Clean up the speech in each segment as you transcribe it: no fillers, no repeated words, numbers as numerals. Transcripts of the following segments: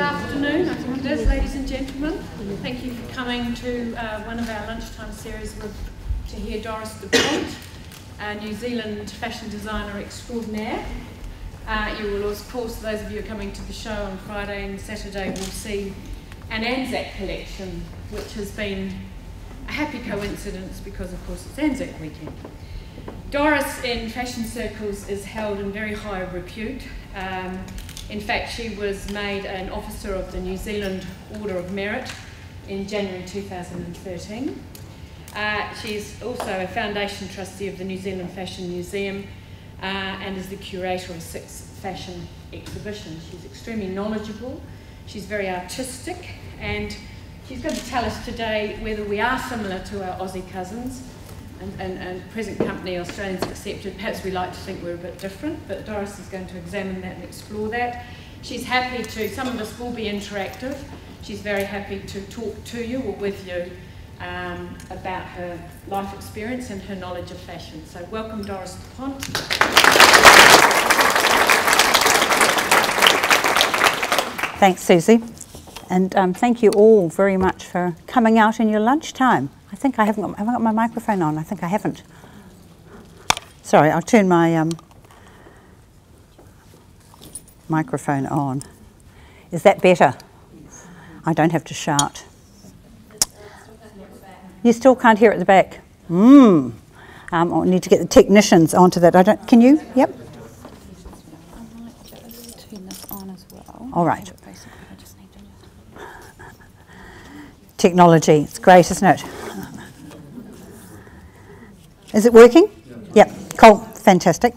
afternoon, I think it is, ladies and gentlemen. Thank you for coming to one of our lunchtime series to hear Doris de Pont, a New Zealand fashion designer extraordinaire. You will, of course, those of you who are coming to the show on Friday and Saturday will see an Anzac collection, which has been a happy coincidence because, of course, it's Anzac weekend. Doris in fashion circles is held in very high repute. In fact, she was made an officer of the New Zealand Order of Merit in January 2013. She's also a foundation trustee of the New Zealand Fashion Museum and is the curator of 6 fashion exhibitions. She's extremely knowledgeable, she's very artistic, and she's going to tell us today whether we are similar to our Aussie cousins and present company Australians accepted. Perhaps we like to think we're a bit different, but Doris is going to examine that and explore that. She's happy to, some of us will be interactive, she's very happy to talk to you or with you about her life experience and her knowledge of fashion. So welcome, Doris de Pont. Thanks, Susie, and thank you all very much for coming out in your lunchtime. I think I haven't got my microphone on. I think I haven't. Sorry, I'll turn my microphone on. Is that better? I don't have to shout. You still can't hear at the back. I need to get the technicians onto that. Can you? Yep. I might just turn this on as well. All right. Technology, it's great, isn't it? Is it working? Yep, cool, fantastic.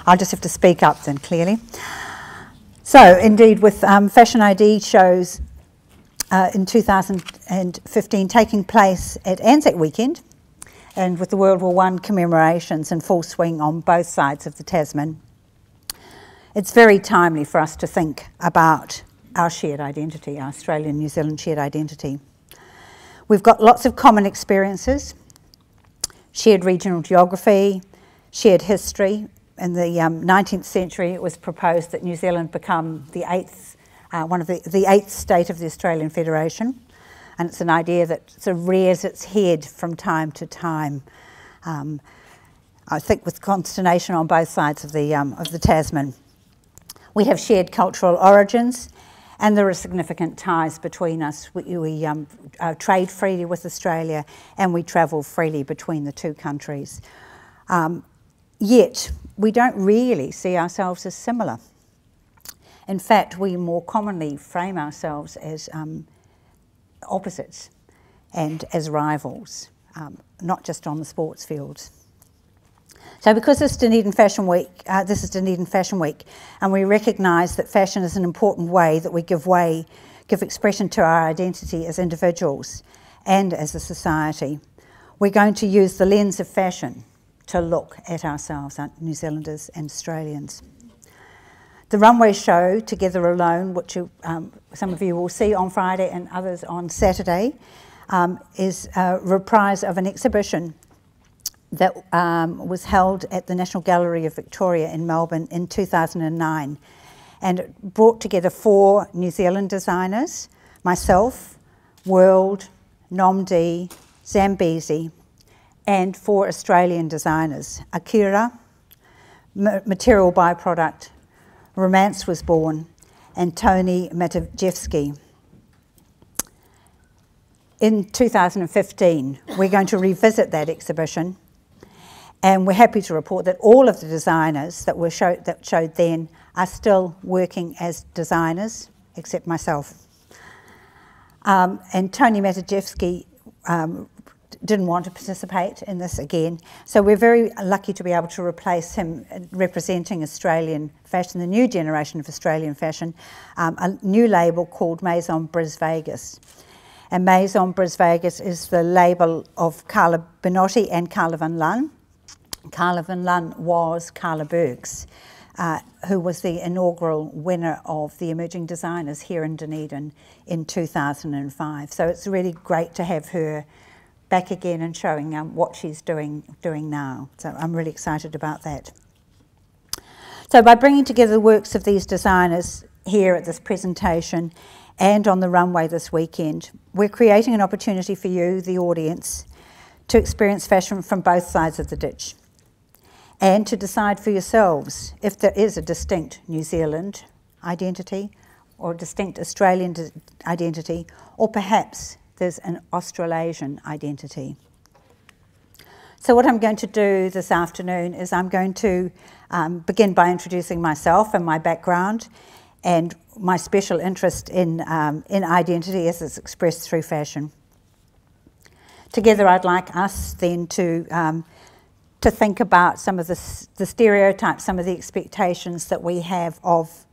I'll just have to speak up then, clearly. So, indeed, with Fashion ID shows in 2015 taking place at Anzac Weekend, and with the World War I commemorations in full swing on both sides of the Tasman, it's very timely for us to think about our shared identity, our Australian-New Zealand shared identity. We've got lots of common experiences, shared regional geography, shared history. In the 19th century, it was proposed that New Zealand become the 8th, the 8th state of the Australian Federation, and it's an idea that sort of rears its head from time to time. I think with consternation on both sides of the Tasman. We have shared cultural origins, and there are significant ties between us. We trade freely with Australia, and we travel freely between the two countries. Yet, we don't really see ourselves as similar. In fact, we more commonly frame ourselves as opposites and as rivals, not just on the sports fields. So because this is Dunedin Fashion Week, and we recognise that fashion is an important way that we give expression to our identity as individuals and as a society, we're going to use the lens of fashion to look at ourselves, New Zealanders and Australians. The runway show, Together Alone, which some of you will see on Friday and others on Saturday, is a reprise of an exhibition that was held at the National Gallery of Victoria in Melbourne in 2009, and it brought together 4 New Zealand designers, myself, World, Nomdi, Zambezi, and 4 Australian designers, Akira, Material Byproduct, Romance Was Born, and Tony Matajewski. In 2015, we're going to revisit that exhibition, and we're happy to report that all of the designers that showed then are still working as designers, except myself. And Tony Matajewski didn't want to participate in this again, so we're very lucky to be able to replace him representing Australian fashion, the new generation of Australian fashion, a new label called Maison Bris Vegas. And Maison Bris Vegas is the label of Carla Benotti and Carla Van Lan. Carla Van Lan was Carla Bergs, who was the inaugural winner of the Emerging Designers here in Dunedin in 2005. So it's really great to have her back again and showing what she's doing now. So I'm really excited about that. So by bringing together the works of these designers here at this presentation and on the runway this weekend. We're creating an opportunity for you, the audience, to experience fashion from both sides of the ditch and to decide for yourselves if there is a distinct New Zealand identity or a distinct Australian identity, or perhaps there's an Australasian identity. So what I'm going to do this afternoon is I'm going to begin by introducing myself and my background and my special interest in identity as it's expressed through fashion. Together I'd like us then to think about some of the stereotypes, some of the expectations that we have of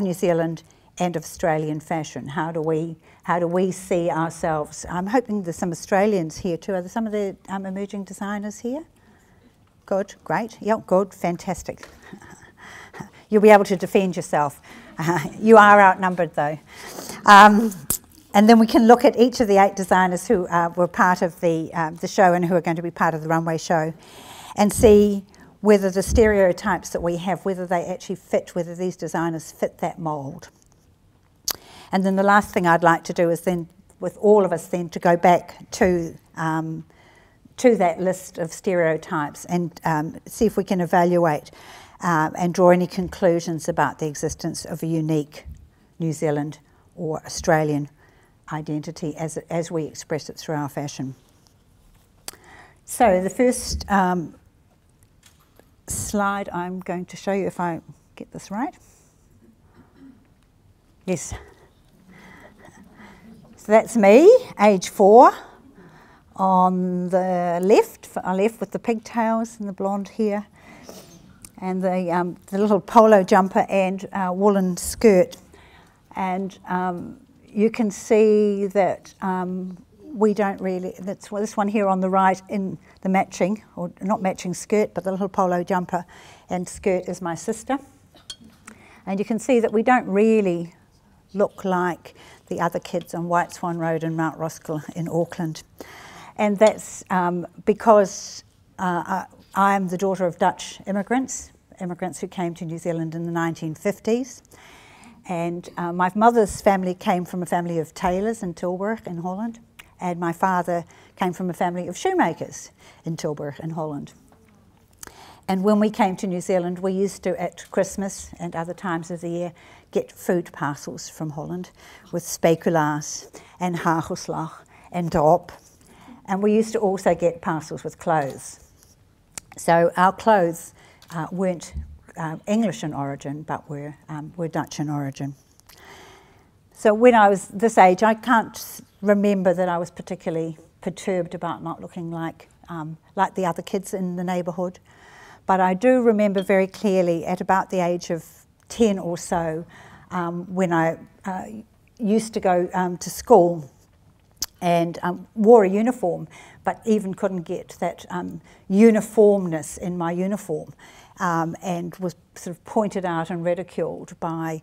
New Zealand and of Australian fashion. How do we see ourselves? I'm hoping there's some Australians here too. Are there some of the emerging designers here? Good, great. Yep, good, fantastic. You'll be able to defend yourself. You are outnumbered though. And then we can look at each of the 8 designers who were part of the show and who are going to be part of the runway show, and see whether the stereotypes that we have, whether they actually fit, whether these designers fit that mould. And then the last thing I'd like to do is then, with all of us then, to go back to that list of stereotypes and see if we can evaluate and draw any conclusions about the existence of a unique New Zealand or Australian identity as we express it through our fashion. So the first slide I'm going to show you, if I get this right. Yes. So that's me, age 4, on the left with the pigtails and the blonde hair, and the little polo jumper and woolen skirt. And you can see that we don't really, that's this one here on the right in the matching, or not matching skirt, but the little polo jumper and skirt is my sister. And you can see that we don't really look like the other kids on White Swan Road in Mount Roskill in Auckland. And that's because I am the daughter of Dutch immigrants who came to New Zealand in the 1950s. And my mother's family came from a family of tailors in Tilburg in Holland, and my father came from a family of shoemakers in Tilburg in Holland. And when we came to New Zealand, we used to, at Christmas and other times of the year, get food parcels from Holland with speculaas and hagelslag and dop. And we used to also get parcels with clothes. So our clothes weren't English in origin, but were Dutch in origin. So when I was this age, I can't remember that I was particularly perturbed about not looking like the other kids in the neighbourhood. But I do remember very clearly at about the age of 10 or so, when I used to go to school and wore a uniform, but even couldn't get that uniformness in my uniform, and was sort of pointed out and ridiculed by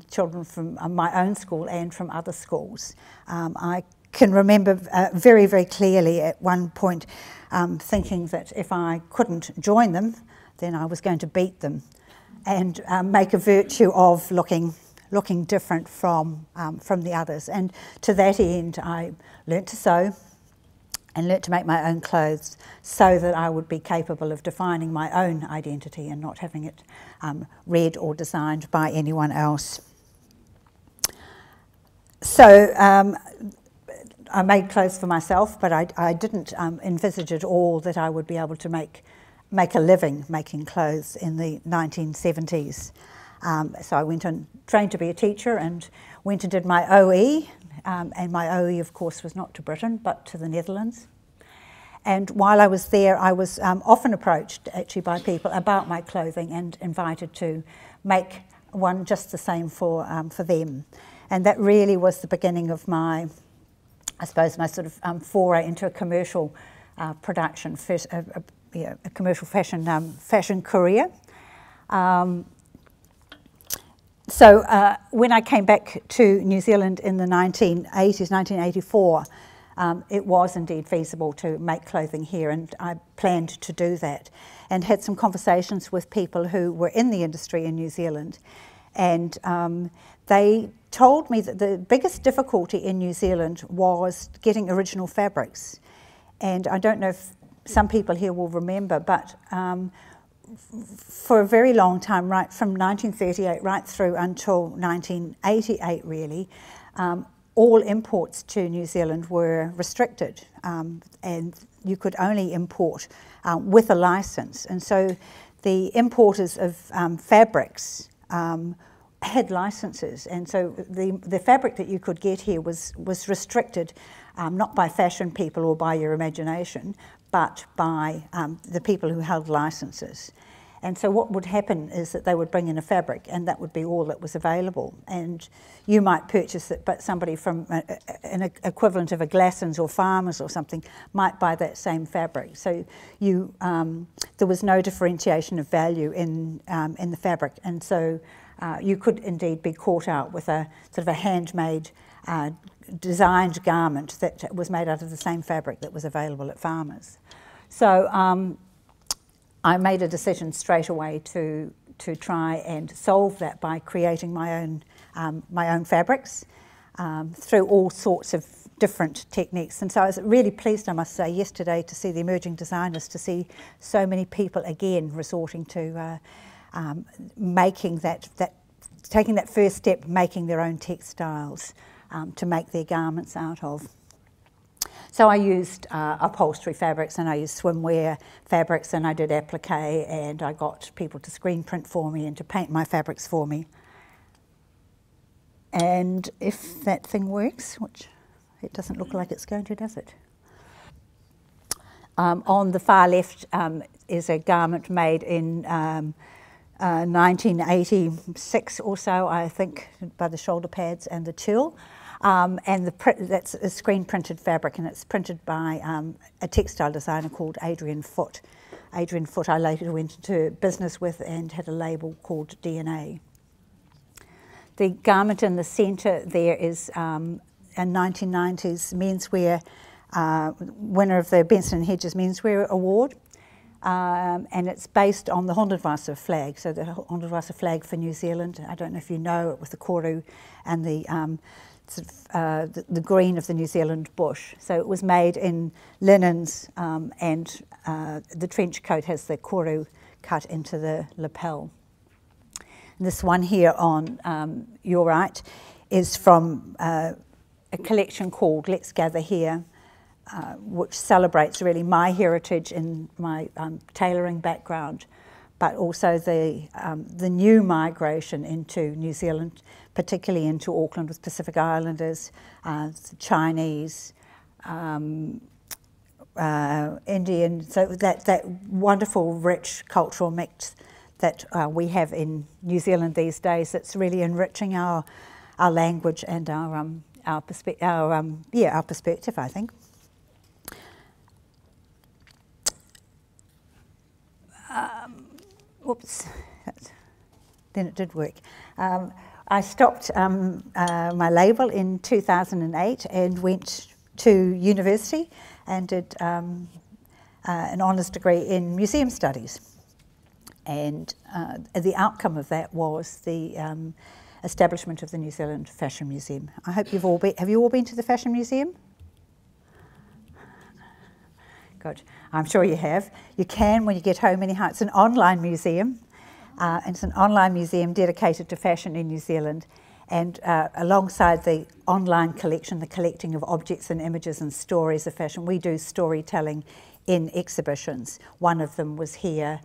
children from my own school and from other schools. I can remember very, very clearly at one point thinking that if I couldn't join them, then I was going to beat them and make a virtue of looking different from the others. And to that end, I learnt to sew and learnt to make my own clothes so that I would be capable of defining my own identity and not having it read or designed by anyone else. So I made clothes for myself, but I didn't envisage at all that I would be able to make a living making clothes in the 1970s. So I went and trained to be a teacher and went and did my OE, and my OE of course was not to Britain but to the Netherlands. And while I was there, I was often approached actually by people about my clothing and invited to make one just the same for them. And that really was the beginning of my, I suppose, my sort of foray into a commercial production, a commercial fashion career. So when I came back to New Zealand in the 1980s, 1984, it was indeed feasible to make clothing here, and I planned to do that and had some conversations with people who were in the industry in New Zealand, and they told me that the biggest difficulty in New Zealand was getting original fabrics. And I don't know if some people here will remember, but for a very long time, right from 1938 right through until 1988 really, all imports to New Zealand were restricted, and you could only import with a license. And so the importers of fabrics had licenses, and so the fabric that you could get here was restricted, not by fashion people or by your imagination, but by the people who held licenses. And so what would happen is that they would bring in a fabric, and that would be all that was available. And you might purchase it, but somebody from an equivalent of a Glassons or Farmers or something might buy that same fabric. So you, there was no differentiation of value in the fabric, and so you could indeed be caught out with a sort of a handmade, designed garment that was made out of the same fabric that was available at Farmers. So I made a decision straight away to try and solve that by creating my own fabrics through all sorts of different techniques. And so I was really pleased, I must say, yesterday to see the emerging designers, to see so many people again resorting to making taking that first step, making their own textiles to make their garments out of. So I used upholstery fabrics, and I used swimwear fabrics, and I did applique, and I got people to screen print for me and to paint my fabrics for me. And if that thing works, which it doesn't look like it's going to, does it? On the far left is a garment made in 1986 or so, I think, by the shoulder pads and the tulle. And that's a screen printed fabric, and it's printed by a textile designer called Adrian Foote. Adrian Foote I later went into business with and had a label called DNA. The garment in the centre there is a 1990s menswear winner of the Benson & Hedges Menswear Award. And it's based on the Honderwasser flag, so the Honderwasser flag for New Zealand. I don't know if you know it, with the koru and the green of the New Zealand bush. So it was made in linens, and the trench coat has the koru cut into the lapel. And this one here on your right is from a collection called Let's Gather Here, which celebrates really my heritage in my tailoring background, but also the new migration into New Zealand, particularly into Auckland with Pacific Islanders, Chinese, Indian, so that wonderful rich cultural mix that we have in New Zealand these days, that's really enriching our language and our perspective, I think. Whoops, then it did work. I stopped my label in 2008 and went to university and did an honours degree in museum studies. And the outcome of that was the establishment of the New Zealand Fashion Museum. I hope you've all been, have you all been to the Fashion Museum? Good. I'm sure you have. You can when you get home anyhow. It's an online museum, and it's an online museum dedicated to fashion in New Zealand. And alongside the online collection, the collecting of objects and images and stories of fashion, we do storytelling in exhibitions. One of them was here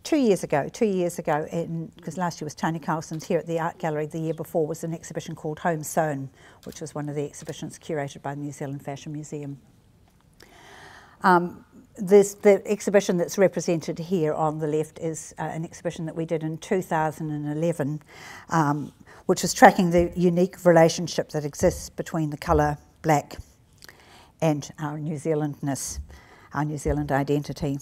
two years ago, because last year was Tony Carlson's here at the Art Gallery. The year before was an exhibition called Home Sewn, which was one of the exhibitions curated by the New Zealand Fashion Museum. The exhibition that's represented here on the left is an exhibition that we did in 2011, which was tracking the unique relationship that exists between the colour black and our New Zealandness, our New Zealand identity.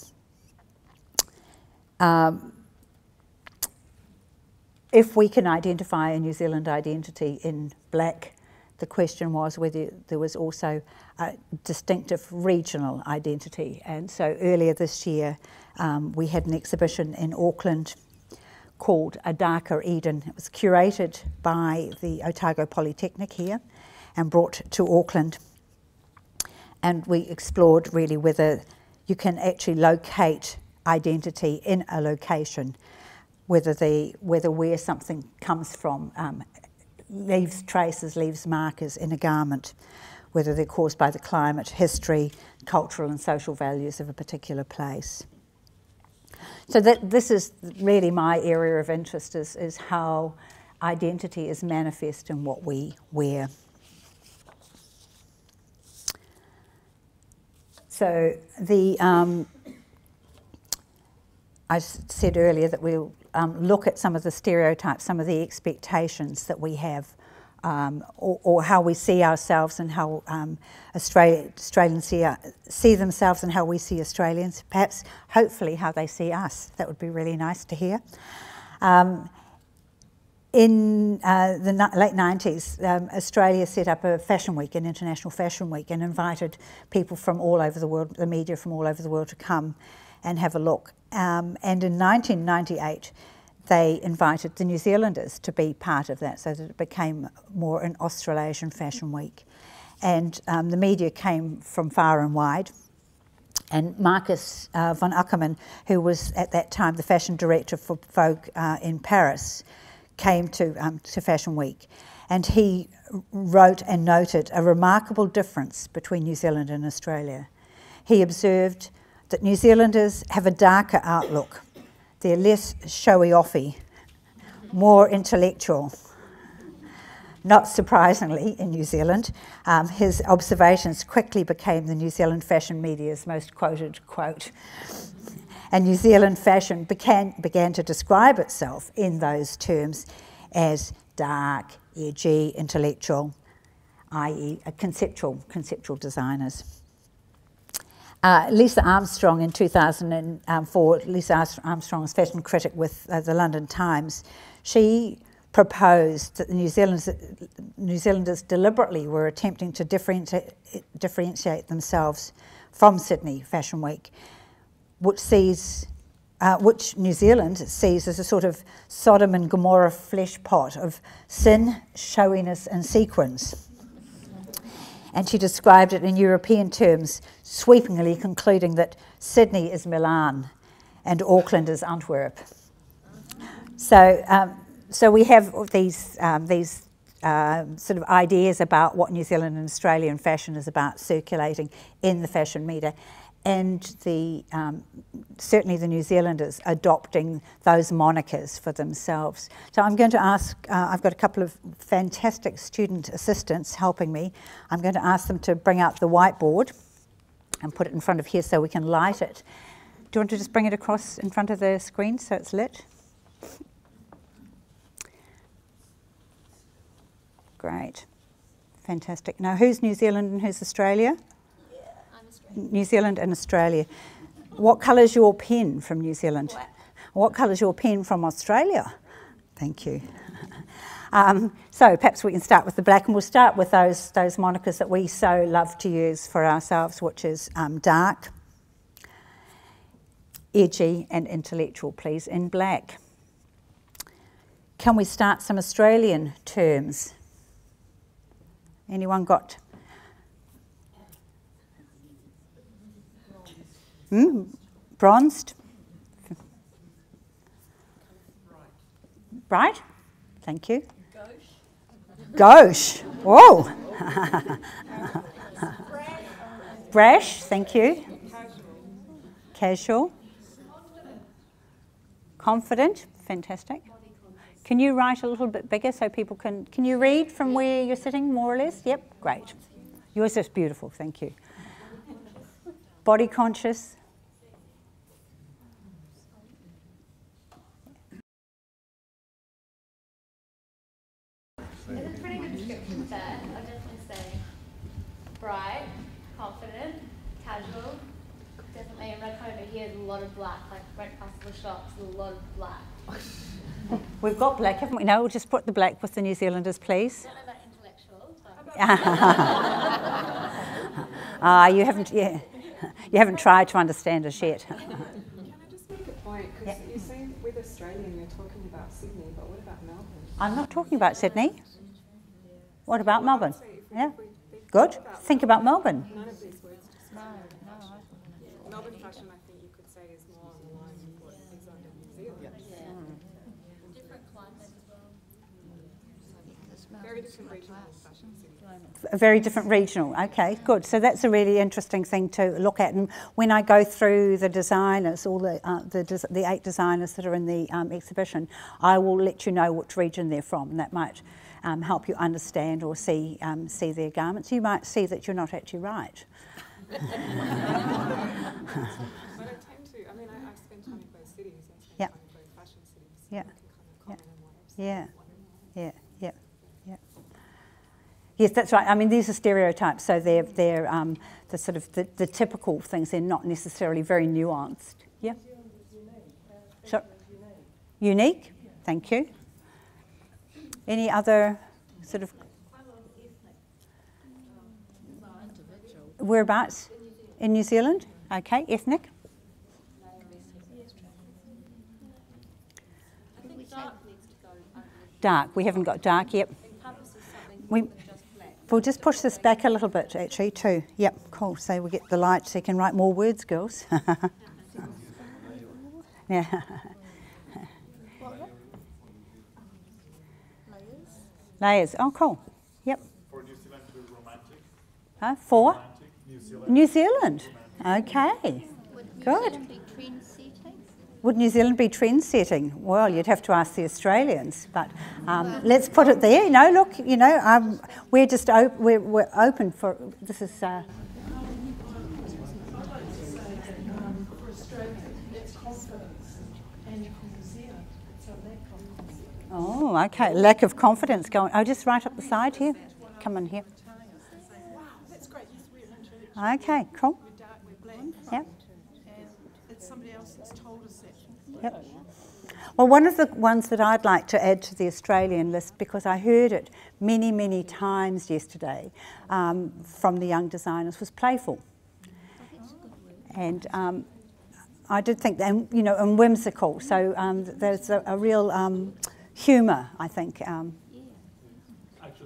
If we can identify a New Zealand identity in black, the question was whether there was also a distinctive regional identity. And so earlier this year, we had an exhibition in Auckland called A Darker Eden. It was curated by the Otago Polytechnic here and brought to Auckland. And we explored really whether you can actually locate identity in a location, whether where something comes from leaves traces, leaves markers in a garment, whether they're caused by the climate, history, cultural and social values of a particular place. So this is really my area of interest, is how identity is manifest in what we wear. So I said earlier that we'll look at some of the stereotypes, some of the expectations that we have, or how we see ourselves and how Australians see themselves and how we see Australians, perhaps, hopefully, how they see us. That would be really nice to hear. In the late 90s, Australia set up a fashion week, an international fashion week, and invited people from all over the world, the media from all over the world, to come and have a look. And in 1998, they invited the New Zealanders to be part of that, so that it became more an Australasian fashion week. And the media came from far and wide. And Marcus von Ackermann, who was at that time the fashion director for Vogue in Paris, came to Fashion Week. And he wrote and noted a remarkable difference between New Zealand and Australia. He observed that New Zealanders have a darker outlook. They're less showy-offy, more intellectual. Not surprisingly, in New Zealand, his observations quickly became the New Zealand fashion media's most quoted quote. And New Zealand fashion began to describe itself in those terms as dark, edgy, intellectual, i.e. conceptual designers. Lisa Armstrong in 2004, Lisa Armstrong was fashion critic with the London Times. She proposed that the New Zealanders deliberately were attempting to differentiate themselves from Sydney Fashion Week, which New Zealand sees as a sort of Sodom and Gomorrah flesh pot of sin, showiness and sequins. And she described it in European terms, sweepingly concluding that Sydney is Milan and Auckland is Antwerp. So we have these sort of ideas about what New Zealand and Australian fashion is about circulating in the fashion media, and certainly the New Zealanders adopting those monikers for themselves. So I'm going to ask, I've got a couple of fantastic student assistants helping me. I'm going to ask them to bring out the whiteboard and put it in front of here so we can light it. Do you want to just bring it across in front of the screen so it's lit? Great. Fantastic. Now, who's New Zealand and who's Australia? New Zealand and Australia. What colour's your pen from New Zealand? Black. What colour's your pen from Australia? Thank you. So perhaps we can start with the black, and we'll start with those monikers that we so love to use for ourselves, which is dark, edgy and intellectual, please, in black. Can we start some Australian terms? Anyone got? Bronzed? Bright? Thank you. Gauche. Whoa. Brash, thank you. Casual. Confident, fantastic. Can you write a little bit bigger so people can you read from where you're sitting, more or less? Yep, great. Yours is beautiful, thank you. Body conscious. It's a pretty good description there. I'd definitely say bright, confident, casual. Definitely, and right over here is a lot of black. Like right past the shops, a lot of black. We've got black, haven't we? No, we'll just put the black with the New Zealanders, please. I don't know about intellectual. You haven't tried to understand us yet. Can I just make a point? Because you're saying with Australian, you're talking about I'm not talking about Sydney. What about Melbourne? Yeah. Good. Think about Melbourne. None of these words just Melbourne fashion, I think you could say, is more on the lines of what is under New Zealand. Different climate as well. Very different regional fashion cities. A very different regional. Okay, good. So that's a really interesting thing to look at. And when I go through the designers, all the 8 designers that are in the exhibition, I will let you know which region they're from, and that might help you understand or see their garments. You might see that you're not actually right. But I tend to, I mean, I've spent time in both cities and spent time in both fashion cities. So Yeah. I can kind of comment on what I've seen. Yeah. Yes, that's right. I mean, these are stereotypes, so they're the sort of the typical things. They're not necessarily very nuanced. Yeah. So, unique. Thank you. Any other sort of whereabouts in New Zealand? Okay, ethnic. Dark. We haven't got dark yet. We'll just push this back a little bit, actually, too. Yep, cool. So we get the light so you can write more words, girls. Yeah. Layers. Oh, cool. Yep. For New Zealand to be romantic. For? Romantic, New Zealand. Okay. Good. Would New Zealand be trend setting? Well, you'd have to ask the Australians, but let's put it there. No, look, you know, we're just we're open for this. Is For Australia, it's confidence, and for New Zealand, it's a lack of confidence. oh, okay, lack of confidence going. Oh, just right up the side here. Come on here. Wow, that's great. Yes, we're in church. Okay, cool. We're dark, we're black. Yep. And it's somebody else that's told us that. Yep. Well, one of the ones that I'd like to add to the Australian list, because I heard it many, many times yesterday from the young designers, was playful. And I did think that, you know, and whimsical. So there's a real humour, I think. Actually,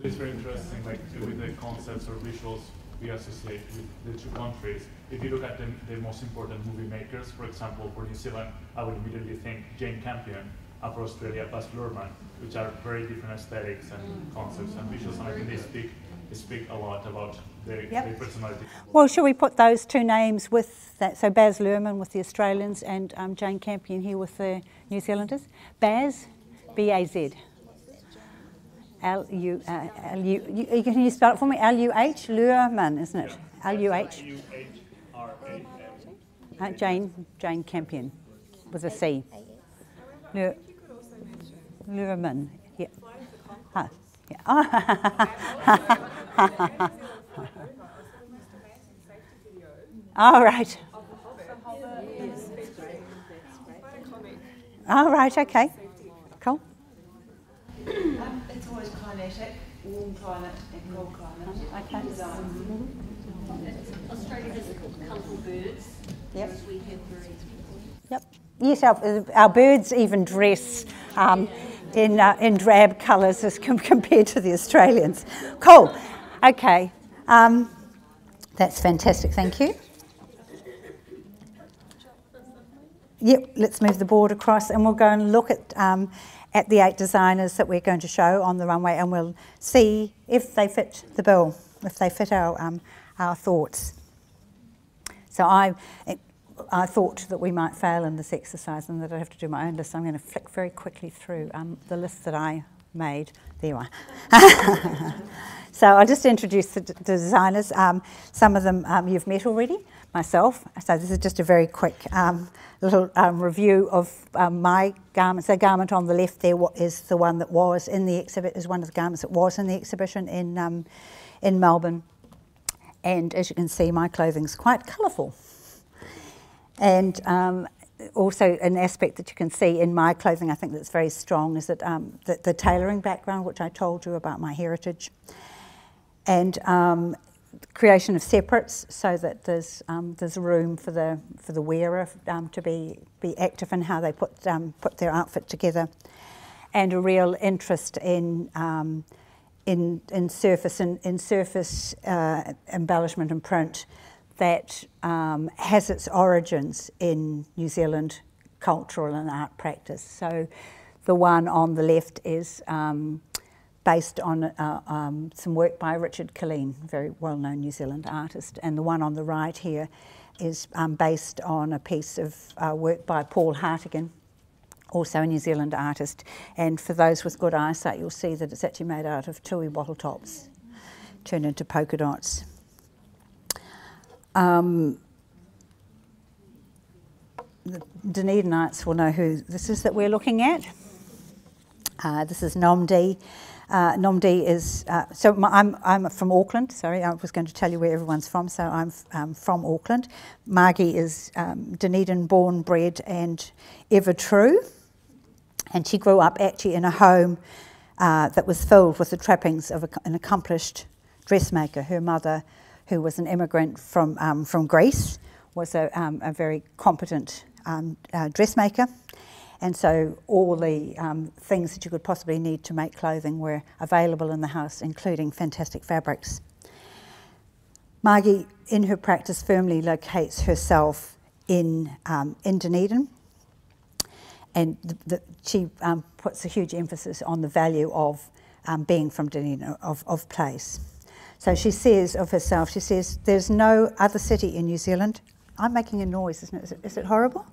it's very interesting, like with the concepts or visuals we associate with the two countries. If you look at the most important movie makers, for example, for New Zealand, I would immediately think Jane Campion, and for Australia, Baz Luhrmann, which are very different aesthetics and concepts and visuals, and I think they speak a lot about their personality. Well, shall we put those two names with that? So Baz Luhrmann with the Australians and Jane Campion here with the New Zealanders. Baz, B-A-Z. L-U, can you spell it for me? L-U-H, Luhrmann, isn't it? L-U-H. Jane Campion with a C. Luhrmann, yeah. Ah, yeah. All right. All right, okay. Cool. It's always climatic, warm climate and cold climate. Okay. Australia has colourful birds. Yep. We have very... Yep. Yes, our birds even dress in drab colours as compared to the Australians. Cool. Okay. That's fantastic. Thank you. Yep. Let's move the board across, and we'll go and look at the 8 designers that we're going to show on the runway, and we'll see if they fit the bill, if they fit our thoughts. So I thought that we might fail in this exercise and that I'd have to do my own list. I'm going to flick very quickly through the list that I made. There you are. So I'll just introduce the designers. Some of them you've met already, myself. So this is just a very quick little review of my garments. The garment on the left there is the one that was in the exhibit, is one of the garments that was in the exhibition in Melbourne. And as you can see, my clothing's quite colourful. And also an aspect that you can see in my clothing, I think that's very strong, is that the tailoring background, which I told you about my heritage, and creation of separates, so that there's room for the wearer to be active in how they put their outfit together, and a real interest in surface embellishment and print that has its origins in New Zealand cultural and art practice. So the one on the left is based on some work by Richard Killeen, a very well-known New Zealand artist, and the one on the right here is based on a piece of work by Paul Hartigan, also a New Zealand artist. And for those with good eyesight, you'll see that it's actually made out of tui bottle tops turned into polka dots. The Dunedinites will know who this is that we're looking at. This is Nomdi. Nomdi is, I'm from Auckland, sorry, I was going to tell you where everyone's from, so I'm from Auckland. Margie is Dunedin born, bred and ever true, and she grew up actually in a home that was filled with the trappings of an accomplished dressmaker. Her mother, who was an immigrant from Greece, was a very competent dressmaker. And so all the things that you could possibly need to make clothing were available in the house, including fantastic fabrics. Margie, in her practice, firmly locates herself in Dunedin, and she puts a huge emphasis on the value of being from Dunedin, of place. So she says of herself, she says, "There's no other city in New Zealand." I'm making a noise, isn't it? Is it horrible?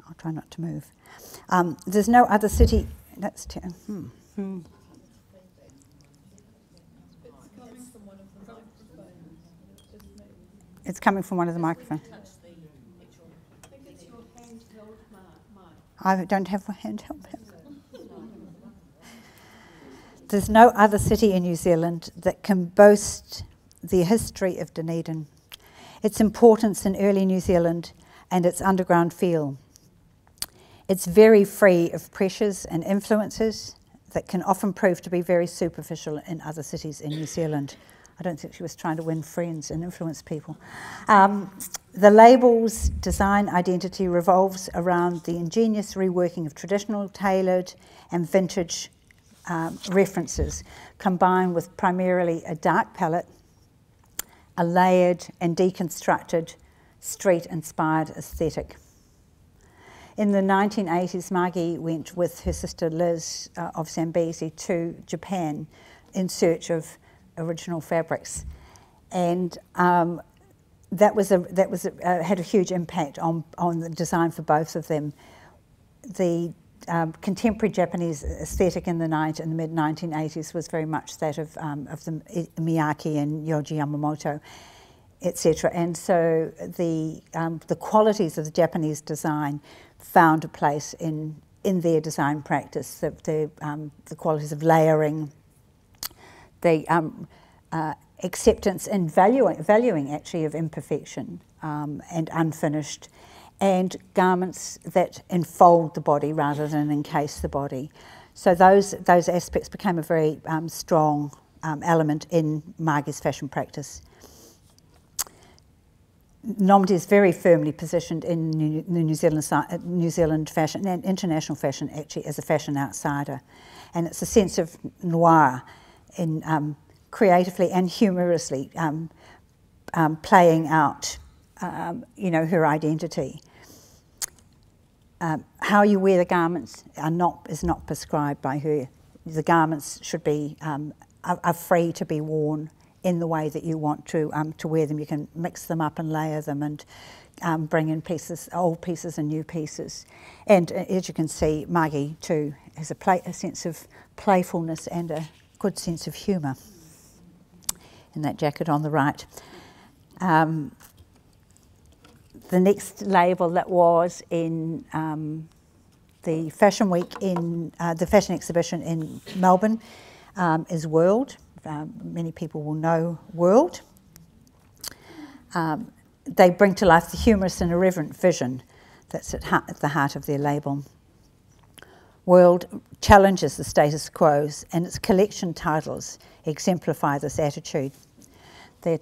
I'll try not to move. There's no other city. That's It's coming from one of the microphones. I don't have a handheld. There's no other city in New Zealand that can boast the history of Dunedin, its importance in early New Zealand, and its underground feel. It's very free of pressures and influences that can often prove to be very superficial in other cities in New Zealand. I don't think she was trying to win friends and influence people. The label's design identity revolves around the ingenious reworking of traditional, tailored and vintage references, combined with primarily a dark palette, a layered and deconstructed street-inspired aesthetic. In the 1980s, Margie went with her sister Liz of Zambezi to Japan in search of original fabrics, and that had a huge impact on the design for both of them. The contemporary Japanese aesthetic in the mid-1980s was very much that of the Miyake and Yohji Yamamoto, etc. And so the qualities of the Japanese design found a place in their design practice. The qualities of layering, the acceptance and valuing actually of imperfection and unfinished, and garments that enfold the body rather than encase the body. So those aspects became a very strong element in Margie's fashion practice. Nomdi is very firmly positioned in New Zealand fashion and international fashion, actually, as a fashion outsider. And it's a sense of noir in creatively and humorously playing out, her identity. How you wear the garments is not prescribed by her. The garments should be are free to be worn in the way that you want to wear them. You can mix them up and layer them and bring in pieces, old pieces and new pieces. And as you can see, Margie too has a sense of playfulness and a good sense of humour in that jacket on the right. The next label that was in the Fashion Week the fashion exhibition in Melbourne is World. Many people will know World. They bring to life the humorous and irreverent vision that's at the heart of their label. World challenges the status quo, and its collection titles exemplify this attitude. Their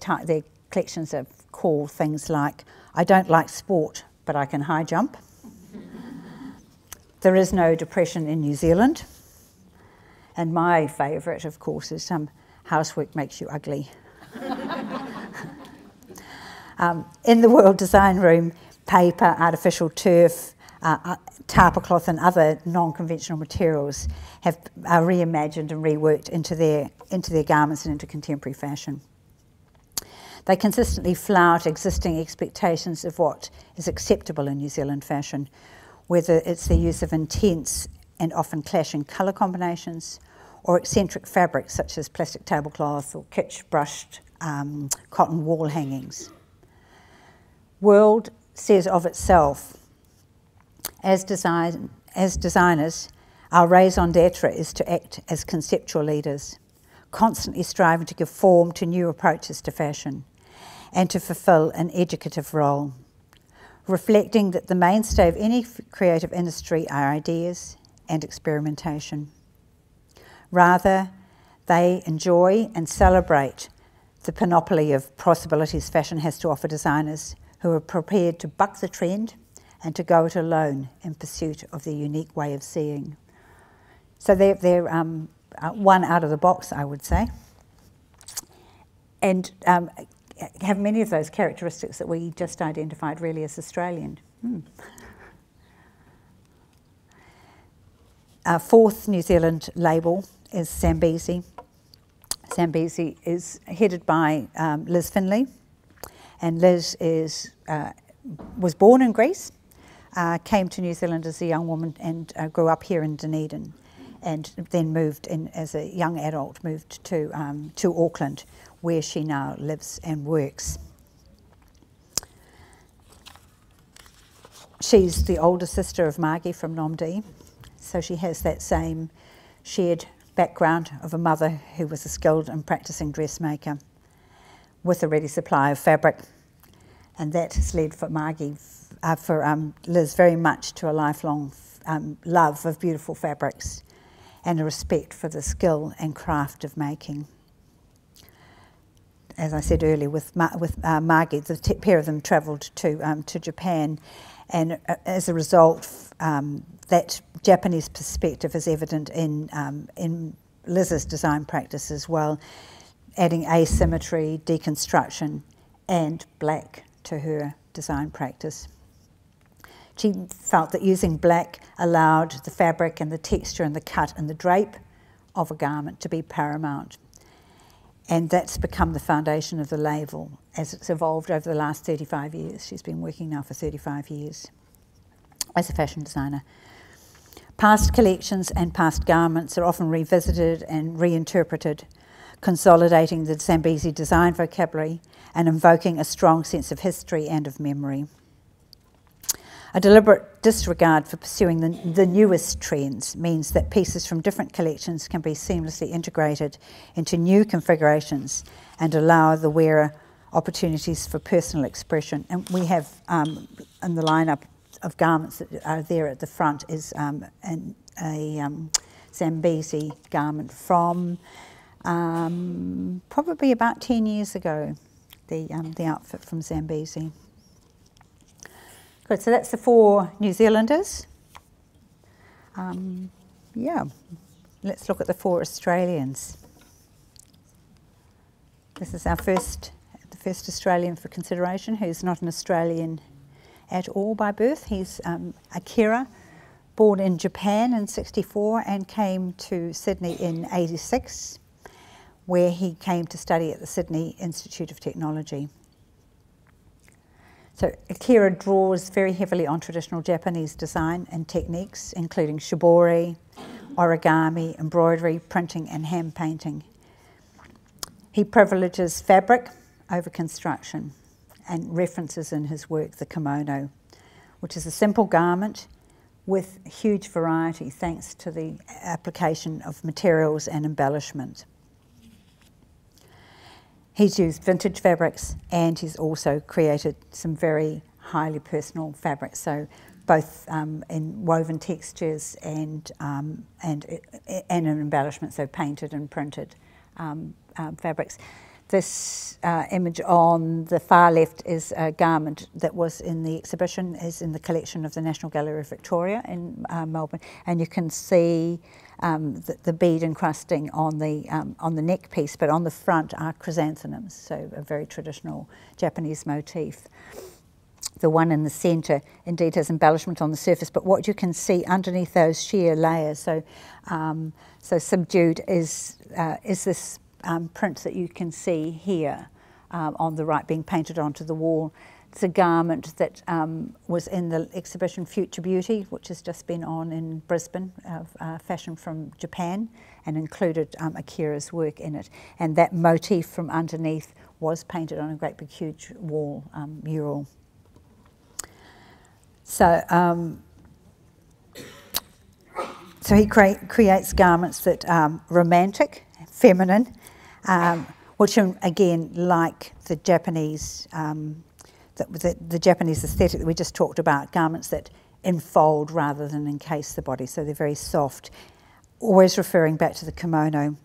collections are called things like "I don't like sport, but I can high jump." There is no depression in New Zealand. And my favourite, of course, is housework makes you ugly. In the World Design Room, paper, artificial turf, tarpa cloth and other non-conventional materials are reimagined and reworked into their garments and into contemporary fashion. They consistently flout existing expectations of what is acceptable in New Zealand fashion, whether it's the use of intense and often clashing colour combinations or eccentric fabrics such as plastic tablecloth or kitsch brushed cotton wall hangings. World says of itself, as designers, our raison d'etre is to act as conceptual leaders, constantly striving to give form to new approaches to fashion and to fulfil an educative role, reflecting that the mainstay of any creative industry are ideas and experimentation. Rather, they enjoy and celebrate the panoply of possibilities fashion has to offer designers who are prepared to buck the trend and to go it alone in pursuit of their unique way of seeing. So they're one out of the box, I would say, and have many of those characteristics that we just identified really as Australian. Our fourth New Zealand label is Zambezi. Zambezi is headed by Liz Finley, and Liz was born in Greece, came to New Zealand as a young woman and grew up here in Dunedin, and then moved in as a young adult, moved to Auckland, where she now lives and works. She's the older sister of Margie from Nomdi, so she has that same shared background of a mother who was a skilled and practising dressmaker with a ready supply of fabric, and that has led for Margie, for Liz, very much to a lifelong love of beautiful fabrics and a respect for the skill and craft of making. As I said earlier, with Margie, the pair of them travelled to Japan, and as a result, that Japanese perspective is evident in Liz's design practice as well, adding asymmetry, deconstruction, and black to her design practice. She felt that using black allowed the fabric and the texture and the cut and the drape of a garment to be paramount. And that's become the foundation of the label as it's evolved over the last 35 years. She's been working now for 35 years as a fashion designer. Past collections and past garments are often revisited and reinterpreted, consolidating the Zambezi design vocabulary and invoking a strong sense of history and of memory. A deliberate disregard for pursuing the newest trends means that pieces from different collections can be seamlessly integrated into new configurations and allow the wearer opportunities for personal expression. And we have in the lineup of garments that are there at the front is a Zambezi garment from probably about 10 years ago, the outfit from Zambezi. Good, so that's the four New Zealanders. Yeah, let's look at the four Australians. This is the first Australian for consideration, who's not an Australian at all by birth. He's Akira, born in Japan in '64 and came to Sydney in '86, where he came to study at the Sydney Institute of Technology. So Akira draws very heavily on traditional Japanese design and techniques, including shibori, origami, embroidery, printing and hand painting. He privileges fabric over construction and references in his work the kimono, which is a simple garment with huge variety thanks to the application of materials and embellishment. He's used vintage fabrics and he's also created some very highly personal fabrics, so both in woven textures and an embellishment, so painted and printed fabrics. this image on the far left is a garment that was in the exhibition, is in the collection of the National Gallery of Victoria in Melbourne, and you can see the bead encrusting on the neck piece, but on the front are chrysanthemums, so a very traditional Japanese motif. The one in the centre indeed has embellishment on the surface, but what you can see underneath those sheer layers, so subdued, is this print that you can see here on the right being painted onto the wall. It's a garment that was in the exhibition Future Beauty, which has just been on in Brisbane, of fashion from Japan, and included Akira's work in it. And that motif from underneath was painted on a great big huge wall mural. So, so he creates garments that are romantic, feminine, which are, again, like the Japanese the Japanese aesthetic that we just talked about, garments that enfold rather than encase the body, so they're very soft, always referring back to the kimono,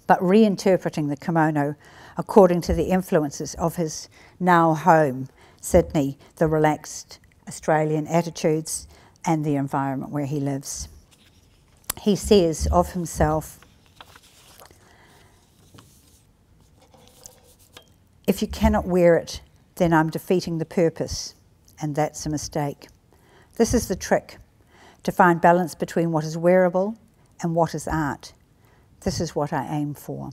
but reinterpreting the kimono according to the influences of his now home, Sydney, the relaxed Australian attitudes and the environment where he lives. He says of himself, "If you cannot wear it, then I'm defeating the purpose, and that's a mistake. This is the trick, to find balance between what is wearable and what is art. This is what I aim for."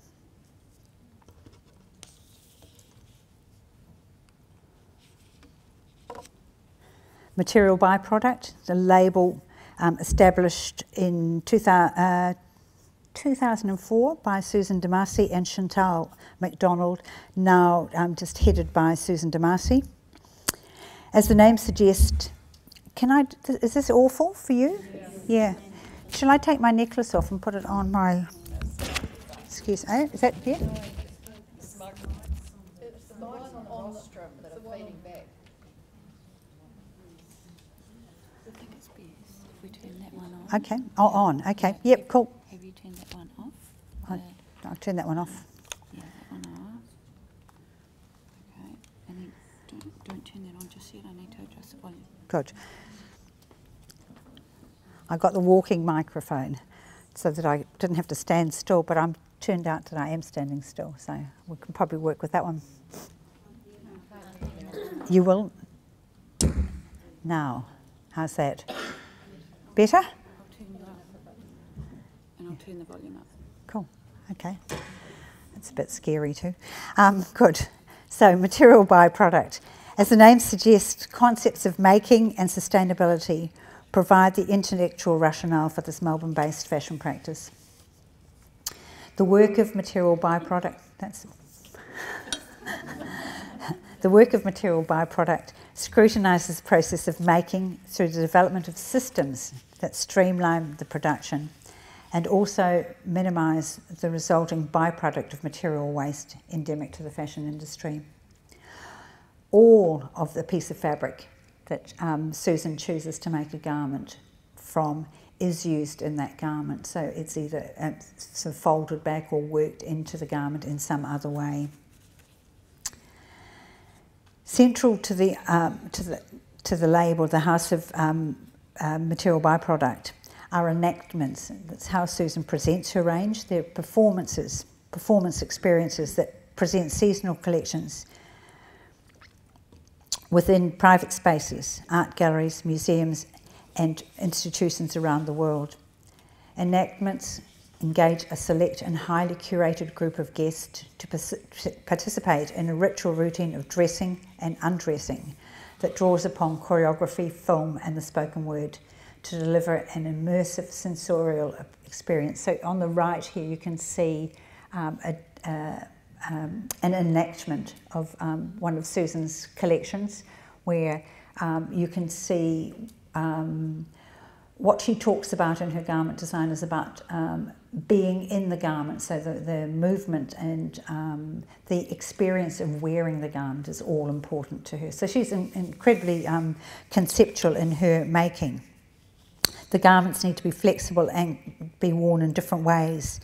Material byproduct, the label established in 2004 by Susan Damasi and Chantal MacDonald, now just headed by Susan Damasi. As the name suggests, is this awful for you? Yeah. Shall I take my necklace off and put it on my, excuse me, is that here? It's the mice on the strip that are feeding back. I think it's best if we turn that one on. Okay, on, okay, yep, cool. Have you turned that one off? I'll turn that one off. Yeah, that one off. Okay, and then don't turn that on just yet. I need to adjust the volume. Good. I got the walking microphone so that I didn't have to stand still, but I'm turned out that I am standing still, so we can probably work with that one. You will? Now, how's that? Better? I'll turn you up. And I'll turn the volume up. Cool, okay. That's a bit scary too. Good. So, material byproduct. As the name suggests, concepts of making and sustainability provide the intellectual rationale for this Melbourne-based fashion practice. The work of material byproduct, the work of material byproduct scrutinises the process of making through the development of systems that streamline the production and also minimise the resulting byproduct of material waste endemic to the fashion industry. All of the piece of fabric that Susan chooses to make a garment from is used in that garment, so it's either sort of folded back or worked into the garment in some other way. Central to the label, the House of Material Byproduct, are enactments. That's how Susan presents her range. They're performance experiences that present seasonal collections within private spaces, art galleries, museums, and institutions around the world. Enactments engage a select and highly curated group of guests to participate in a ritual routine of dressing and undressing that draws upon choreography, film, and the spoken word to deliver an immersive sensorial experience. So on the right here you can see an enactment of one of Susan's collections where you can see what she talks about in her garment design is about being in the garment, so the movement and the experience of wearing the garment is all important to her. So she's incredibly conceptual in her making. The garments need to be flexible and be worn in different ways.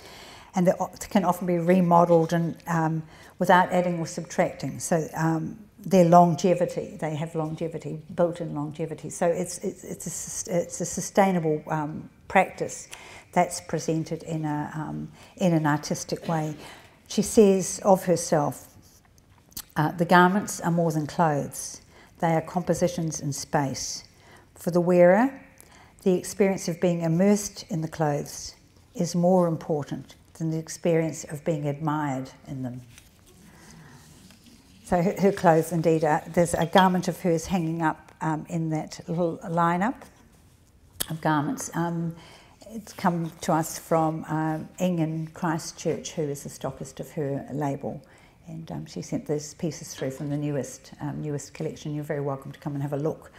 and they can often be remodelled and without adding or subtracting. So their longevity, they have longevity, built-in longevity. So it's a sustainable practice that's presented in an artistic way. She says of herself, the garments are more than clothes. They are compositions in space. For the wearer, the experience of being immersed in the clothes is more important than the experience of being admired in them. So her clothes, indeed, there's a garment of hers hanging up in that little lineup of garments. It's come to us from Ing in Christchurch, who is the stockist of her label. And she sent those pieces through from the newest collection. You're very welcome to come and have a look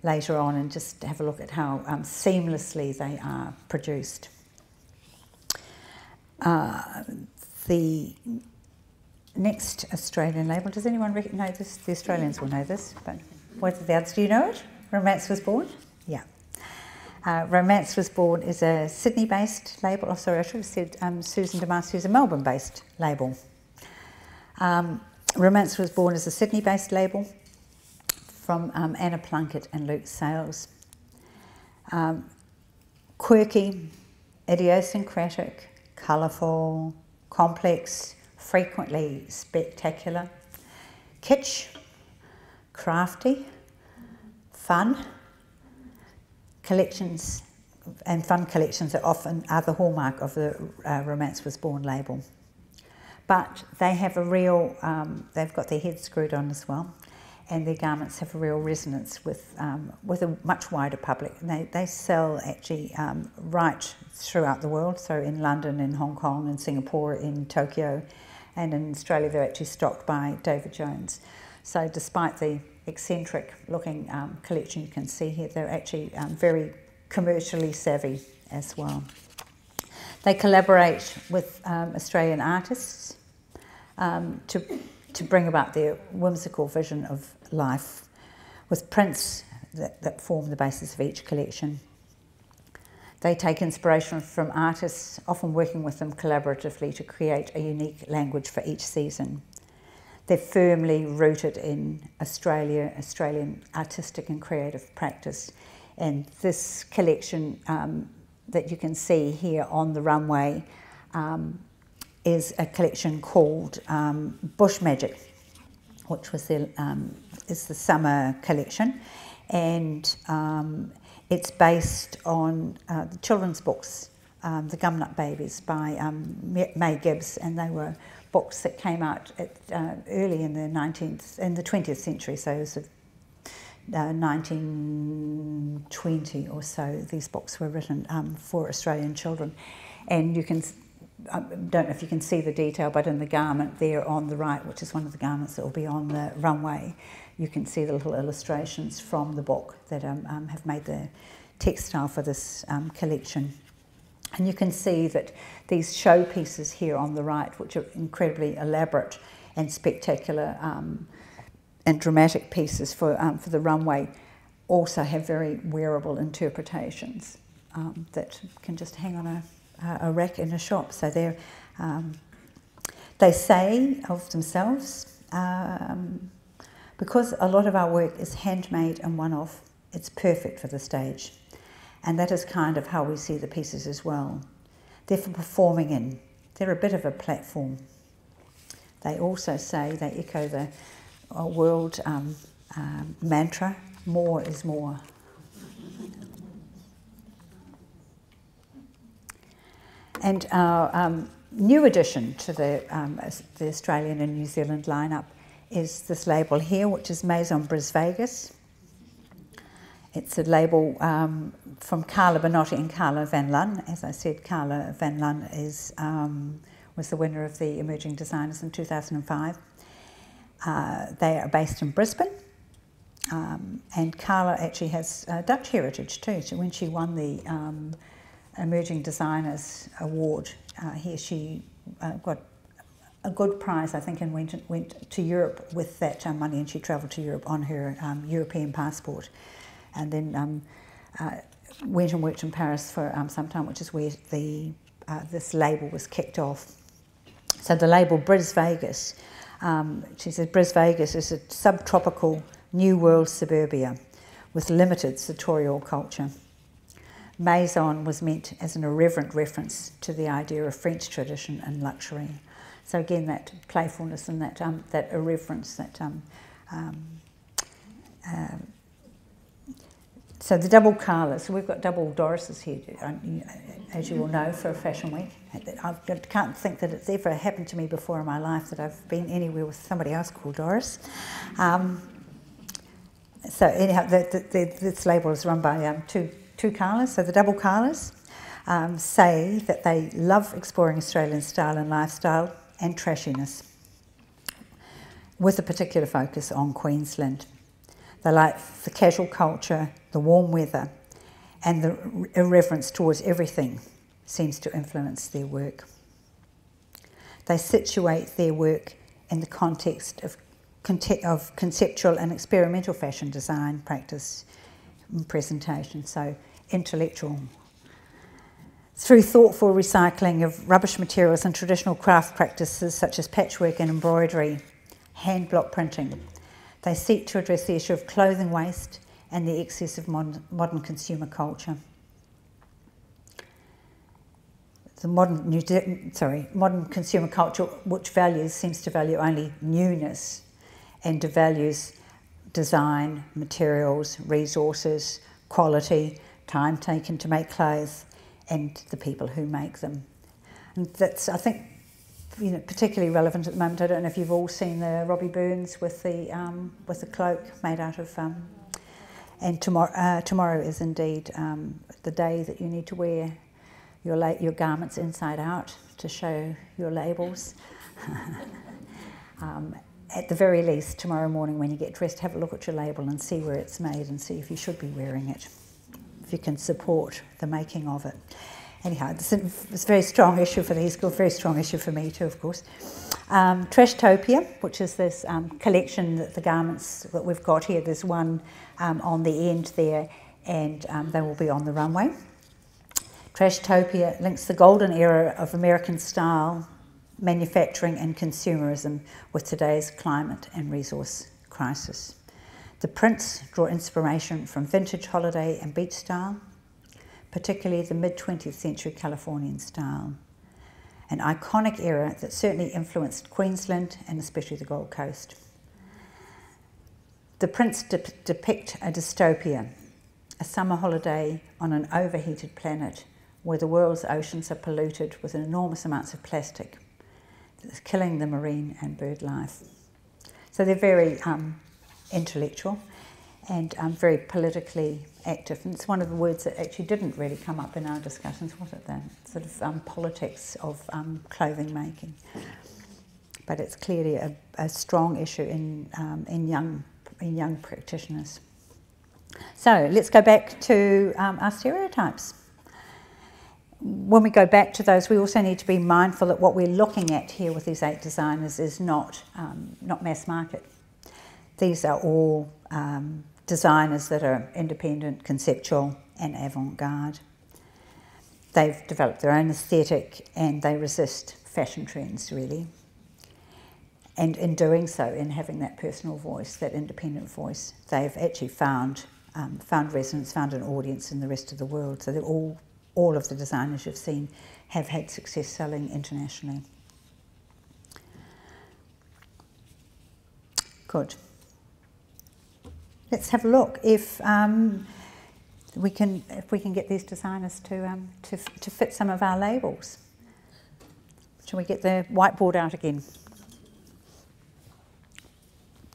later on and just have a look at how seamlessly they are produced. The next Australian label, does anyone know this? The Australians will know this, but what are the others? Do you know it? Romance Was Born? Yeah. Romance Was Born is a Sydney-based label. Oh, sorry, I should have said Susan DeMaster is a Melbourne-based label. Romance Was Born is a Sydney-based label from Anna Plunkett and Luke Sales. Quirky, idiosyncratic, colourful, complex, frequently spectacular, kitsch, crafty, fun. Collections and fun collections are often the hallmark of the Romance Was Born label. But they have a real, they've got their heads screwed on as well, and their garments have a real resonance with a much wider public. And they sell actually right throughout the world, so in London, in Hong Kong, in Singapore, in Tokyo, and in Australia they're actually stocked by David Jones. So despite the eccentric looking collection you can see here, they're actually very commercially savvy as well. They collaborate with Australian artists to bring about their whimsical vision of life, with prints that form the basis of each collection. They take inspiration from artists, often working with them collaboratively to create a unique language for each season. They're firmly rooted in Australian artistic and creative practice. And this collection that you can see here on the runway is a collection called Bush Magic, which was is the summer collection. And it's based on the children's books, The Gumnut Babies by May Gibbs, and they were books that came out early in the 20th century, so it was 1920 or so. These books were written for Australian children, and you can, I don't know if you can see the detail, but in the garment there on the right, which is one of the garments that will be on the runway, you can see the little illustrations from the book that have made the textile for this collection. And you can see that these showpieces here on the right, which are incredibly elaborate and spectacular and dramatic pieces for the runway, also have very wearable interpretations that can just hang on a rack in a shop. So they say of themselves, because a lot of our work is handmade and one-off, it's perfect for the stage. And that is kind of how we see the pieces as well. They're for performing in. They're a bit of a platform. They also say, they echo the world mantra, more is more. And our new addition to the Australian and New Zealand lineup is this label here, which is Maison Bris Vegas. It's a label from Carla Benotti and Carla Van Lun. As I said, Carla Van Lun was the winner of the Emerging Designers in 2005. They are based in Brisbane, and Carla actually has Dutch heritage too. So when she won the Emerging Designers Award here, she got a good prize, I think, and went to Europe with that money, and she travelled to Europe on her European passport. And then went and worked in Paris for some time, which is where the this label was kicked off. So the label Bris Vegas, she said Bris Vegas is a subtropical New World suburbia with limited sartorial culture. Maison was meant as an irreverent reference to the idea of French tradition and luxury. So again, that playfulness and that irreverence, so the double Carlas, so we've got double Dorises here, as you all know, for Fashion Week. I can't think that it's ever happened to me before in my life that I've been anywhere with somebody else called Doris. So anyhow, this label is run by two Carlas. So the double Carlas say that they love exploring Australian style and lifestyle and trashiness, with a particular focus on Queensland. They like the casual culture, the warm weather, and the irreverence towards everything seems to influence their work. They situate their work in the context of conceptual and experimental fashion design, practice, and presentation, so intellectual. Through thoughtful recycling of rubbish materials and traditional craft practices such as patchwork and embroidery, hand block printing, they seek to address the issue of clothing waste and the excess of modern consumer culture. The modern consumer culture, which seems to value only newness and devalues design, materials, resources, quality, time taken to make clothes, and the people who make them. And that's, I think, particularly relevant at the moment. I don't know if you've all seen the Robbie Burns with the cloak made out of. And tomorrow is indeed the day that you need to wear your garments inside out to show your labels. At the very least, tomorrow morning when you get dressed, have a look at your label and see where it's made and see if you should be wearing it, if you can support the making of it. Anyhow, it's a very strong issue for these girls, very strong issue for me too, of course. Trashtopia, which is this collection that the garments that we've got here. There's one on the end there, and they will be on the runway. Trashtopia links the golden era of American style, manufacturing and consumerism with today's climate and resource crisis. The prints draw inspiration from vintage holiday and beach style, particularly the mid-20th century Californian style, an iconic era that certainly influenced Queensland and especially the Gold Coast. The prints depict a dystopia, a summer holiday on an overheated planet where the world's oceans are polluted with enormous amounts of plastic that's killing the marine and bird life. So they're very intellectual and very politically active. And it's one of the words that actually didn't really come up in our discussions, was it, the sort of politics of clothing making. But it's clearly a strong issue in young practitioners. So let's go back to our stereotypes. When we go back to those, we also need to be mindful that what we're looking at here with these 8 designers is not mass market. These are all designers that are independent, conceptual and avant-garde. They've developed their own aesthetic and they resist fashion trends, really. And in doing so, in having that personal voice, that independent voice, they've actually found resonance, found an audience in the rest of the world. So they're all of the designers you've seen have had success selling internationally. Good. Let's have a look if we can get these designers to fit some of our labels. Shall we get the whiteboard out again?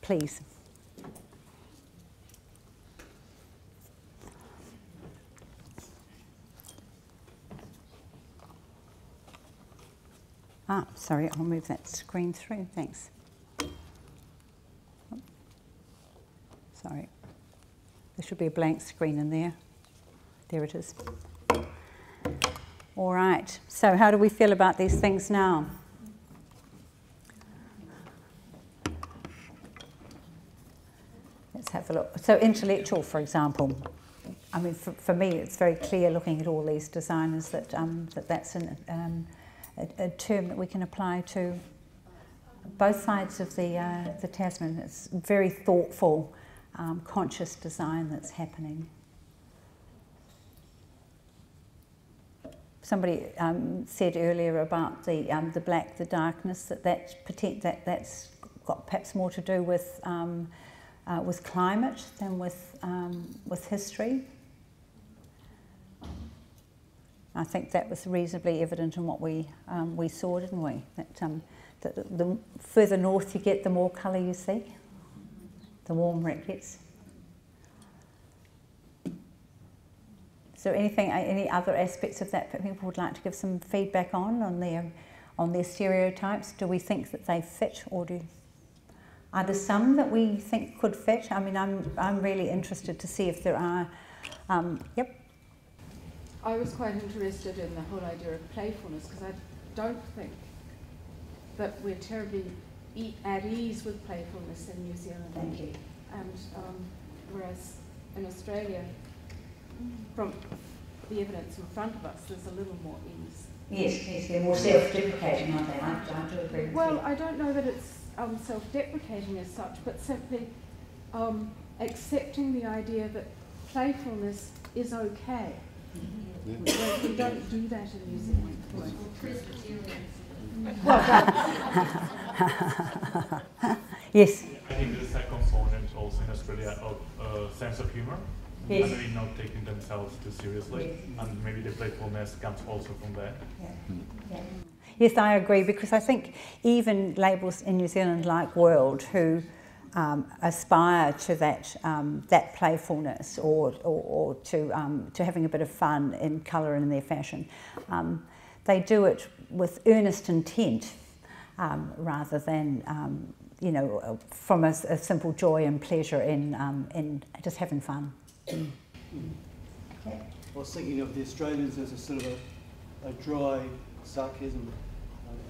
Please. Sorry, I'll move that screen through, thanks. Sorry, there should be a blank screen in there. There it is. All right, so how do we feel about these things now? Let's have a look. So intellectual, for example. I mean, for me, it's very clear looking at all these designers that that's a term that we can apply to both sides of the Tasman. It's very thoughtful, conscious design that's happening. Somebody said earlier about the black, the darkness, that's got perhaps more to do with climate than with history. I think that was reasonably evident in what we saw, didn't we? That the further north you get, the more colour you see, the warmer it gets. So any other aspects of that that people would like to give some feedback on their stereotypes? Do we think that they fit, or are there some that we think could fit? I mean, I'm really interested to see if there are. Yep. I was quite interested in the whole idea of playfulness, because I don't think that we're terribly at ease with playfulness in New Zealand. Thank you. And whereas in Australia, from the evidence in front of us, there's a little more ease. Yes, they're more self-deprecating, aren't they? I do agree with you. Well, I don't know that it's self-deprecating as such, but simply accepting the idea that playfulness is okay. We don't do that in New Zealand. Well done. Yes. I think there's a component also in Australia of sense of humour. Yes. And maybe not taking themselves too seriously, and maybe the playfulness comes also from there. Yeah. Yeah. Yes, I agree, because I think even labels in New Zealand like World, who aspire to that playfulness or to having a bit of fun in colour and in their fashion, they do it with earnest intent rather than from a simple joy and pleasure in just having fun. Okay. I was thinking of the Australians as a sort of a dry sarcasm,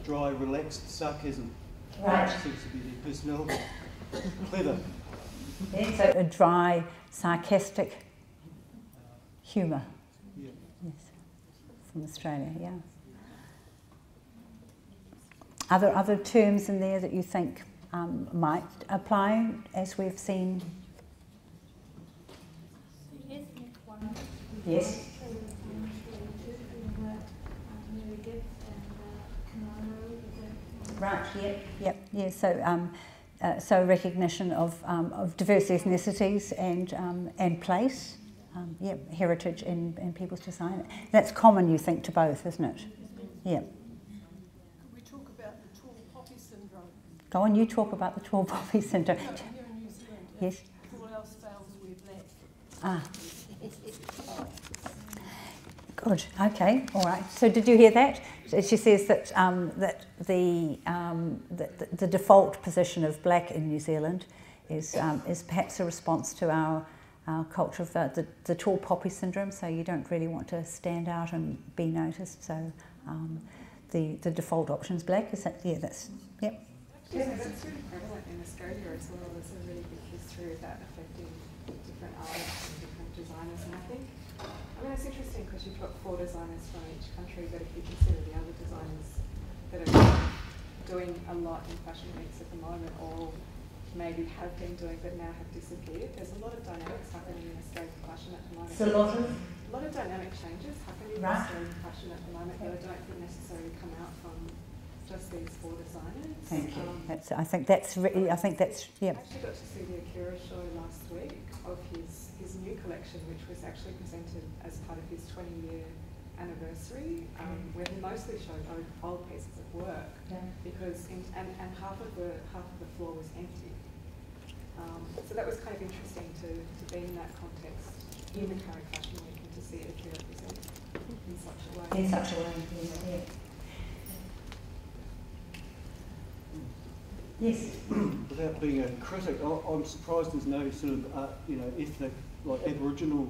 dry, relaxed sarcasm. Right. Seems to be their personality. Clever. Yeah, so a dry, sarcastic humour. Yeah. Yes, from Australia, yeah. Are there other terms in there that you think might apply, as we've seen? Yes. Right. Yep. Yeah. So recognition of diverse ethnicities and place. Heritage in people's design. That's common, you think, to both, isn't it? Yeah. Could we talk about the tall poppy syndrome? Go on. You talk about the tall poppy syndrome. No, here in New Zealand. Yes. If all else fails, we're black. Ah. Good. Okay. All right. So did you hear that? She says that the default position of black in New Zealand is perhaps a response to our culture of the tall poppy syndrome. So you don't really want to stand out and be noticed. So the default option is black. Is that? Yeah. That's. Yep. Yeah, that's really prevalent in Australia as well. There's a really big history of that affecting different artists and different designers, and I think. I mean, it's interesting because you've got 4 designers from each country, but if you consider the other designers that are doing a lot in fashion weeks at the moment, or maybe have been doing but now have disappeared, there's a lot of dynamics happening in Australian fashion at the moment. It's a lot of dynamic changes happening in Australian fashion at the moment that I don't think necessarily come out from just these 4 designers. Thank you. I think that's yeah. I actually got to see the Curator show last week of his new collection, which was actually presented as part of his 20-year anniversary, where he mostly showed old pieces of work, because and half of the floor was empty. So that was kind of interesting to be in that context in the current fashion week and to see it represented in such a way. In such a way, yeah. Yes. Without being a critic, I'm surprised there's no sort of ethnic, like Aboriginal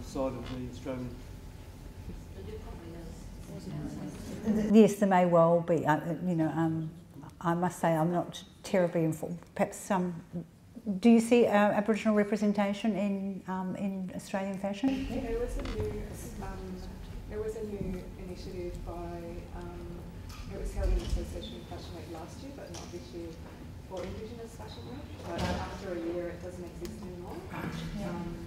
side of the Australian. Yes, there may well be. I must say I'm not terribly informed. Perhaps do you see Aboriginal representation in Australian fashion? There was a new initiative by, it was held in association with Fashion Week last year, but not this year, for Indigenous Fashion Week. But after a year, it doesn't exist anymore.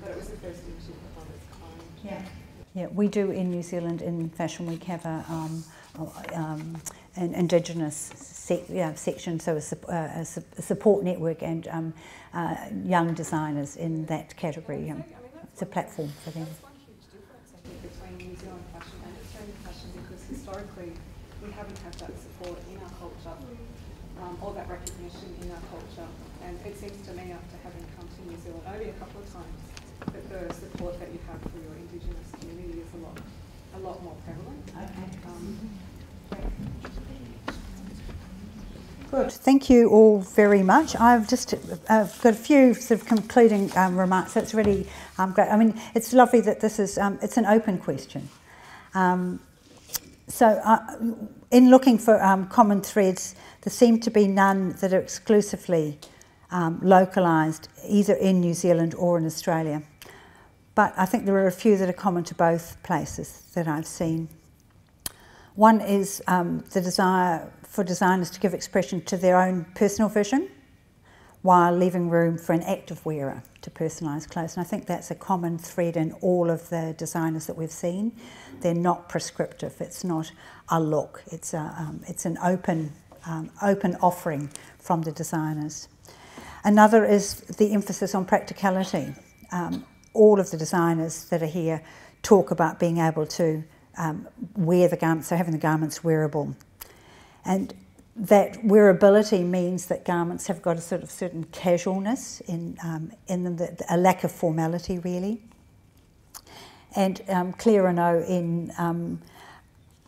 But it was the first initiative of its kind. Yeah, we do in New Zealand in Fashion Week have an Indigenous section, so a support network and young designers in that category. It's a platform for them. That's one huge difference, I think, between New Zealand fashion and Australian fashion, because historically we haven't had that support in our culture, or that recognition in our culture. And it seems to me, after having come to New Zealand only a couple of times, that the support that you have for your Indigenous community is a lot more prevalent. Good. Thank you all very much. I've just got a few sort of concluding remarks. That's really great. I mean, it's lovely that this is it's an open question. In looking for common threads, there seem to be none that are exclusively localised either in New Zealand or in Australia. But I think there are a few that are common to both places that I've seen. One is the desire for designers to give expression to their own personal vision while leaving room for an active wearer to personalise clothes. And I think that's a common thread in all of the designers that we've seen. They're not prescriptive. It's not a look. It's an open offering from the designers. Another is the emphasis on practicality. All of the designers that are here talk about being able to wear the garments, so having the garments wearable. And that wearability means that garments have got a sort of certain casualness in them, a lack of formality really. And Claire Renaud in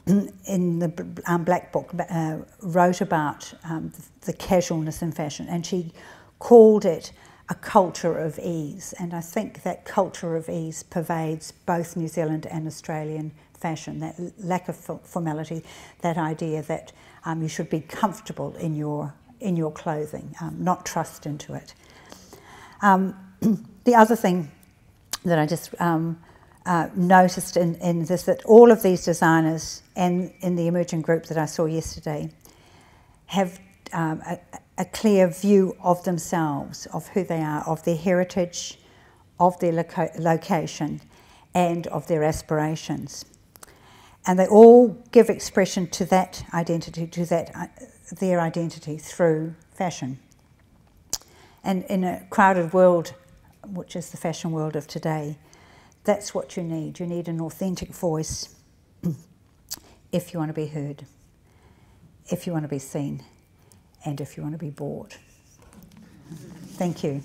the Black Book wrote about the casualness in fashion, and she called it a culture of ease. And I think that culture of ease pervades both New Zealand and Australian fashion, that lack of formality, that idea that you should be comfortable in your clothing, not trust into it. The other thing that I just noticed in this, that all of these designers and in the emerging group that I saw yesterday have a clear view of themselves, of who they are, of their heritage, of their location, and of their aspirations. And they all give expression to that identity, their identity through fashion. And in a crowded world, which is the fashion world of today, that's what you need. You need an authentic voice if you want to be heard, if you want to be seen, and if you want to be bought. Thank you.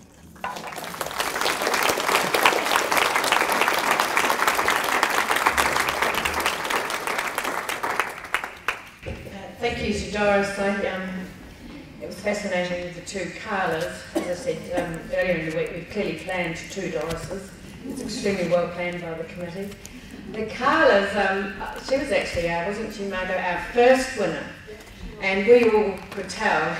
Thank you to Doris. It was fascinating with the two Carlas. As I said earlier in the week, we've clearly planned two Dorises. It's extremely well planned by the committee. The Carlas, she was actually, wasn't she, Margot, our first winner. And we all could tell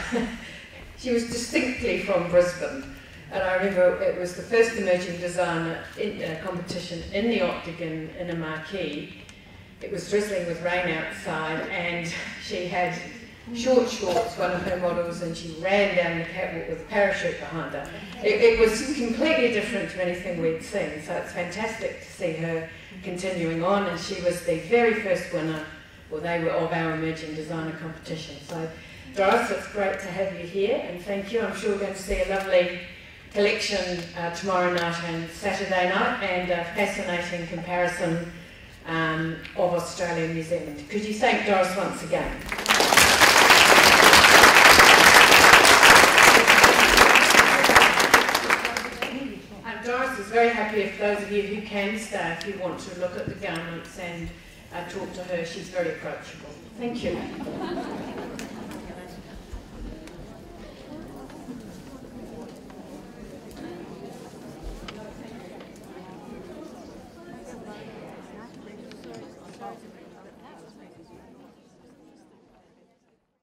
she was distinctly from Brisbane. And I remember it was the first emerging designer in a competition in the Octagon in a marquee. It was drizzling with rain outside, and she had short shorts, one of her models, and she ran down the catwalk with a parachute behind her. It was completely different to anything we'd seen, so it's fantastic to see her continuing on, and she was the very first winner, or they were, of our emerging designer competition. So Doris, it's great to have you here, and thank you. I'm sure we're going to see a lovely collection tomorrow night and Saturday night, and a fascinating comparison of Australia and New Zealand. Could you thank Doris once again? Doris is very happy if those of you who can stay, if you want to look at the garments and talk to her. She's very approachable. Thank you.